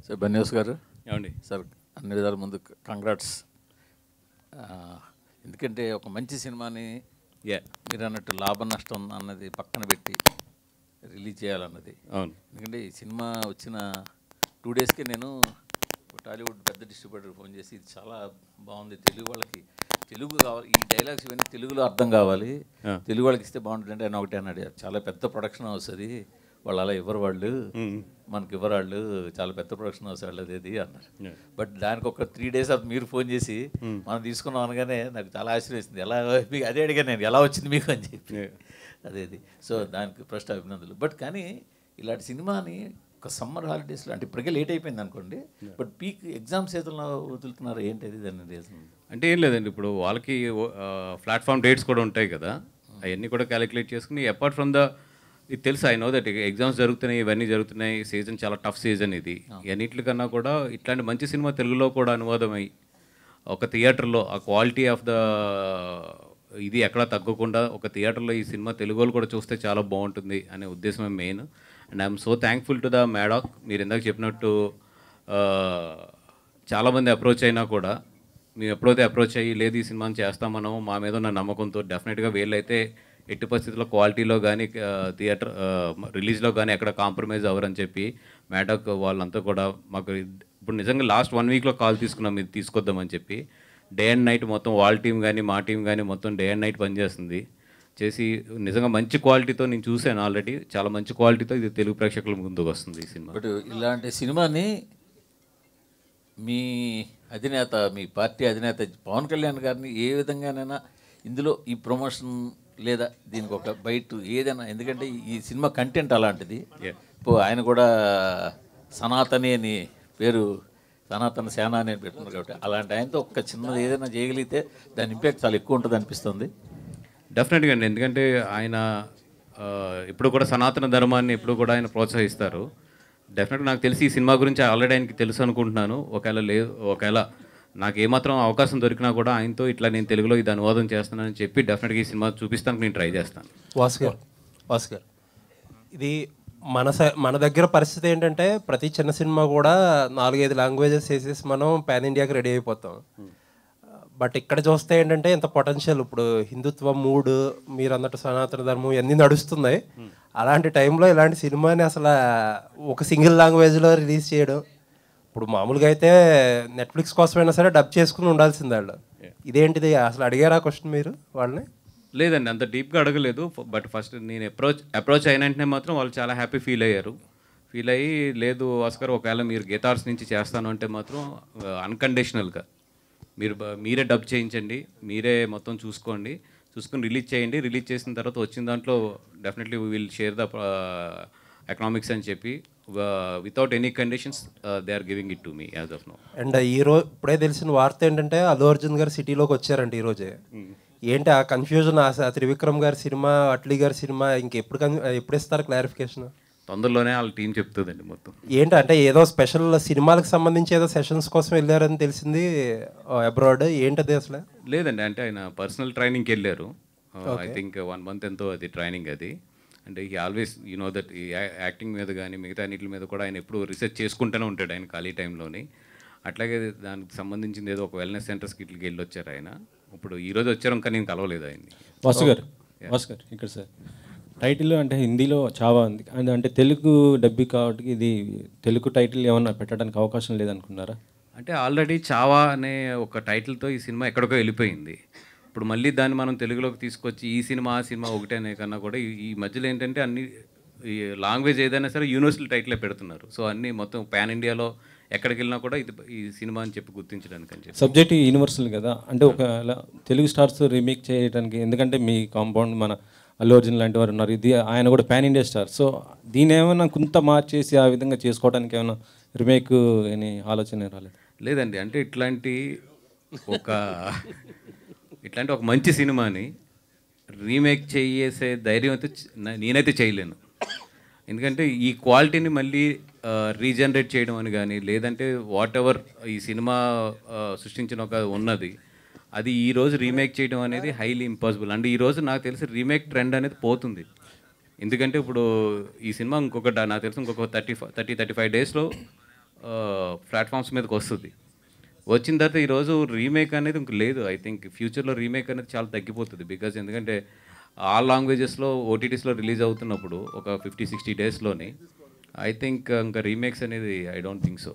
Sir బన్యాస్ గారు ఏమండి sir అన్ని విధాల ముందు కంగ్రాట్స్. ఎందుకంటే ఒక మంచి సినిమాని మీరు అన్నట్టు లాభ నష్టం అన్నది పక్కన పెట్టి రిలీజ్ చేయాలన్నది. అవును. ఎందుకంటే ఈ సినిమా వచ్చిన 2 డేస్కే నేను టాలీవుడ్ పెద్ద డిస్ట్రిబ్యూటర్ ఫోన్ చేసి ఇది చాలా బాగుంది, తెలుగు వాళ్ళకి తెలుగు కావాలి, ఈ డైలాగ్స్ ఇవన్నీ తెలుగులో అర్థం కావాలి, తెలుగు వాళ్ళకి ఇస్తే బాగుంటుంది అంటే ఆయన ఒకటే అన్నాడు, చాలా పెద్ద ప్రొడక్షన్ హౌస్ అది, వాళ్ళు అలా ఇవ్వరు, వాళ్ళు మనకి ఇవ్వరు, వాళ్ళు చాలా పెద్ద ప్రొడక్షన్ హౌస్ వాళ్ళది అది అన్నారు. బట్ దానికి ఒక 3 డేస్ మీరు ఫోన్ చేసి మనం తీసుకున్నాం అనగానే నాకు చాలా ఆశ్చర్యం వేసింది. ఎలా మీకు అదే అడిగాను నేను, ఎలా వచ్చింది మీకు అని చెప్పి. అదేది సో దానికి ఫస్ట్ అభినందనలు. బట్ కానీ ఇలాంటి సినిమాని ఒక సమ్మర్ హాలిడేస్లో అంటే ఇప్పటికే లేట్ అయిపోయింది అనుకోండి, బట్ పీక్ ఎగ్జామ్ సీజన్లో వదులుతున్నారు, ఏంటి దాని రీజన్? అంటే ఏం లేదండి, ఇప్పుడు వాళ్ళకి ప్లాట్ఫామ్ డేట్స్ కూడా ఉంటాయి కదా, అవన్నీ కూడా క్యాలిక్యులేట్ చేసుకుని అపార్ట్ ఫ్రమ్ ద ఇది తెలుసు, ఐ నో దట్ ఎగ్జామ్స్ జరుగుతున్నాయి, ఇవన్నీ జరుగుతున్నాయి, సీజన్ చాలా టఫ్ సీజన్ ఇది, అన్నిటికన్నా కూడా ఇట్లాంటి మంచి సినిమా తెలుగులో కూడా అనువాదమై ఒక థియేటర్లో ఆ క్వాలిటీ ఆఫ్ ద ఇది ఎక్కడా తగ్గకుండా ఒక థియేటర్లో ఈ సినిమా తెలుగు వాళ్ళు కూడా చూస్తే చాలా బాగుంటుంది అనే ఉద్దేశమే main. And I'm so thankful to the మ్యాడాక్. మీరు ఇందాక చెప్పినట్టు చాలామంది అప్రోచ్ అయినా కూడా మేము ఎప్పుడైతే అప్రోచ్ అయ్యి లేదు ఈ సినిమాని చేస్తామన్నామో మా మీద ఉన్న నమ్మకంతో డెఫినెట్గా వీళ్ళైతే ఎట్టి పరిస్థితుల్లో క్వాలిటీలో కానీ థియేటర్ రిలీజ్లో కానీ ఎక్కడ కాంప్రమైజ్ అవ్వరని చెప్పి మ్యాడాక్ వాళ్ళంతా కూడా మాకు ఇప్పుడు నిజంగా లాస్ట్ 1 వీక్లో కాల్ తీసుకున్నాం ఇది తీసుకొద్దామని చెప్పి. డే అండ్ నైట్ మొత్తం వాళ్ళ టీం కానీ మా టీం కానీ మొత్తం డే అండ్ నైట్ పనిచేస్తుంది చేసి నిజంగా మంచి క్వాలిటీతో నేను చూశాను ఆల్రెడీ, చాలా మంచి క్వాలిటీతో ఇది తెలుగు ప్రేక్షకుల ముందుకు వస్తుంది ఈ సినిమా. బట్ ఇలాంటి సినిమాని మీ అధినేత, మీ పార్టీ అధినేత పవన్ కళ్యాణ్ గారిని ఏ విధంగానైనా ఇందులో ఈ ప్రమోషన్ లేదా దీనికి ఒక బయట ఏదైనా, ఎందుకంటే ఈ సినిమా కంటెంట్ అలాంటిది. ఇప్పుడు ఆయన కూడా సనాతని అని పేరు, సనాతన సేన అని పెట్టుకున్నారు కాబట్టి అలాంటి ఆయనతో ఒక చిన్నది ఏదైనా చేయగలిగితే దాని ఇంపాక్ట్ చాలా ఎక్కువ ఉంటుంది అనిపిస్తుంది. డెఫినెట్గా అండి, ఎందుకంటే ఆయన ఇప్పుడు కూడా సనాతన ధర్మాన్ని ఇప్పుడు కూడా ఆయన ప్రోత్సహిస్తారు. డెఫినెట్గా నాకు తెలిసి ఈ సినిమా గురించి ఆల్రెడీ ఆయనకి తెలుసు అనుకుంటున్నాను. ఒకవేళ నాకు ఏమాత్రం అవకాశం దొరికినా కూడా ఆయనతో ఇట్లా నేను తెలుగులో ఇది అనువాదం చేస్తున్నానని చెప్పి డెఫినెట్గా ఈ సినిమా చూపిస్తానికి నేను ట్రై చేస్తాను. వాస్కర్ ఇది మన దగ్గర పరిస్థితి ఏంటంటే ప్రతి చిన్న సినిమా కూడా 4-5 లాంగ్వేజెస్ వేసేసి మనం పాన్ ఇండియాకి రెడీ అయిపోతాం. బట్ ఇక్కడ చూస్తే ఏంటంటే ఇంత పొటెన్షియల్, ఇప్పుడు హిందుత్వ మూడ్ మీరు అన్నట్టు సనాతన ధర్మం ఇవన్నీ నడుస్తున్నాయి. అలాంటి టైంలో ఇలాంటి సినిమాని అసలు ఒక సింగిల్ లాంగ్వేజ్లో రిలీజ్ చేయడం, ఇప్పుడు మామూలుగా అయితే నెట్ఫ్లిక్స్ కోసమైనా సరే డబ్ చేసుకుని ఉండాల్సింది వాళ్ళు. ఇదేంటిది అసలు అడిగారా క్వశ్చన్ మీరు వాళ్ళని? లేదండి, అంత డీప్గా అడగలేదు. బట్ ఫస్ట్ నేను అప్రోచ్ అయిన వెంటనే మాత్రం వాళ్ళు చాలా హ్యాపీ ఫీల్ అయ్యి లేదు ఆస్కర్ ఒకవేళ మీరు గీతార్స్ నుంచి చేస్తాను అంటే మాత్రం అన్కండిషనల్గా మీరే డబ్ చేయించండి, మీరే మొత్తం చూసుకొని రిలీజ్ చేయండి, రిలీజ్ చేసిన తర్వాత వచ్చిన దాంట్లో definitely we will share the economics అని చెప్పి without any conditions they are giving it to me as of now. And ఈరోజు ఇప్పుడే తెలిసిన వార్త ఏంటంటే అల్లు అర్జున్ గారు సిటీలోకి వచ్చారంటే ఈరోజే. ఏంటి ఆ కన్ఫ్యూజన్? ఆ త్రివిక్రమ్ గారి సినిమా, అట్లీ గారి సినిమా ఎప్పుడు ఇస్తారు క్లారిఫికేషన్? తొందరలోనే వాళ్ళ టీం చెప్తుందండి మొత్తం. ఏంటి అంటే ఏదో స్పెషల్ సినిమాలకు సంబంధించి ఏదో సెషన్స్ కోసం వెళ్ళారని తెలిసింది అబ్రాడ్, ఏంటది అసలు? లేదండి, అంటే ఆయన పర్సనల్ ట్రైనింగ్కి వెళ్ళారు. ఐ థింక్ 1 month ఎంతో అది ట్రైనింగ్ అది. అంటే ఈ ఆల్వేస్ నో దట్ ఈ యాక్టింగ్ మీద కానీ మిగతా అన్నిటి మీద కూడా ఆయన ఎప్పుడు రీసెర్చ్ చేసుకుంటూనే ఉంటాడు ఆయన ఖాళీ టైంలోని. అట్లాగే దానికి సంబంధించింది ఏదో ఒక వెల్నెస్ సెంటర్స్కి ఇట్లకి వెళ్ళి వచ్చారు ఆయన. ఇప్పుడు ఈరోజు వచ్చారు, ఇంకా నేను కలవలేదు ఆయన్ని. వాసు గారు ఇక్కడ సార్ టైటిల్ అంటే హిందీలో చావా ఉంది, అంటే తెలుగు డబ్బి కాబట్టి ఇది తెలుగు టైటిల్ ఏమన్నా పెట్టడానికి అవకాశం లేదనుకున్నారా? అంటే ఆల్రెడీ చావా అనే ఒక టైటిల్తో ఈ సినిమా ఎక్కడికో వెళ్ళిపోయింది. ఇప్పుడు మళ్ళీ దాన్ని మనం తెలుగులోకి తీసుకొచ్చి ఈ సినిమా ఆ సినిమా ఒకటే అనే కన్నా కూడా ఈ మధ్యలో ఏంటంటే అన్ని ఈ లాంగ్వేజ్ ఏదైనా సరే యూనివర్సల్ టైటిలే పెడుతున్నారు. సో అన్నీ మొత్తం పాన్ ఇండియాలో ఎక్కడికి వెళ్ళినా కూడా ఇది ఈ సినిమా అని చెప్పి గుర్తించడానికి అని చెప్పి. సబ్జెక్ట్ యూనివర్సల్ కదా, అంటే ఒకవేళ తెలుగు స్టార్స్ రీమేక్ చేయడానికి, ఎందుకంటే మీ కాంపౌండ్ మన అల్లు అర్జున్ లాంటి వారు ఉన్నారు, ఇది ఆయన కూడా పాన్ ఇండియా స్టార్. సో దీని ఏమైనా కొంత మార్చేసి ఆ విధంగా చేసుకోవడానికి ఏమైనా రీమేక్ అని ఆలోచన రాలేదు? లేదండి, అంటే ఇట్లాంటి ఒక మంచి సినిమాని రీమేక్ చేసే ధైర్యం అయితే నేనైతే చేయలేను. ఎందుకంటే ఈ క్వాలిటీని మళ్ళీ రీజనరేట్ చేయడం అని కానీ లేదంటే వాట్ ఎవర్ ఈ సినిమా సృష్టించిన ఒక ఉన్నది అది ఈరోజు రీమేక్ చేయడం అనేది హైలీ ఇంపాసిబుల్. అండ్ ఈరోజు నాకు తెలిసి రీమేక్ ట్రెండ్ అనేది పోతుంది. ఎందుకంటే ఇప్పుడు ఈ సినిమా నాకు తెలిసి ఇంకొక 30-35 డేస్లో ప్లాట్ఫామ్స్ మీదకి వస్తుంది. వచ్చిన తర్వాత ఈరోజు రీమేక్ అనేది ఇంక లేదు. ఐ థింక్ ఫ్యూచర్లో రీమేక్ అనేది చాలా తగ్గిపోతుంది. బికాజ్ ఎందుకంటే ఆల్ లాంగ్వేజెస్లో ఓటీటీస్లో రిలీజ్ అవుతున్నప్పుడు ఒక 50-60 డేస్లోని ఐ థింక్ ఇంకా రీమేక్స్ అనేది ఐ డోంట్ థింక్ సో.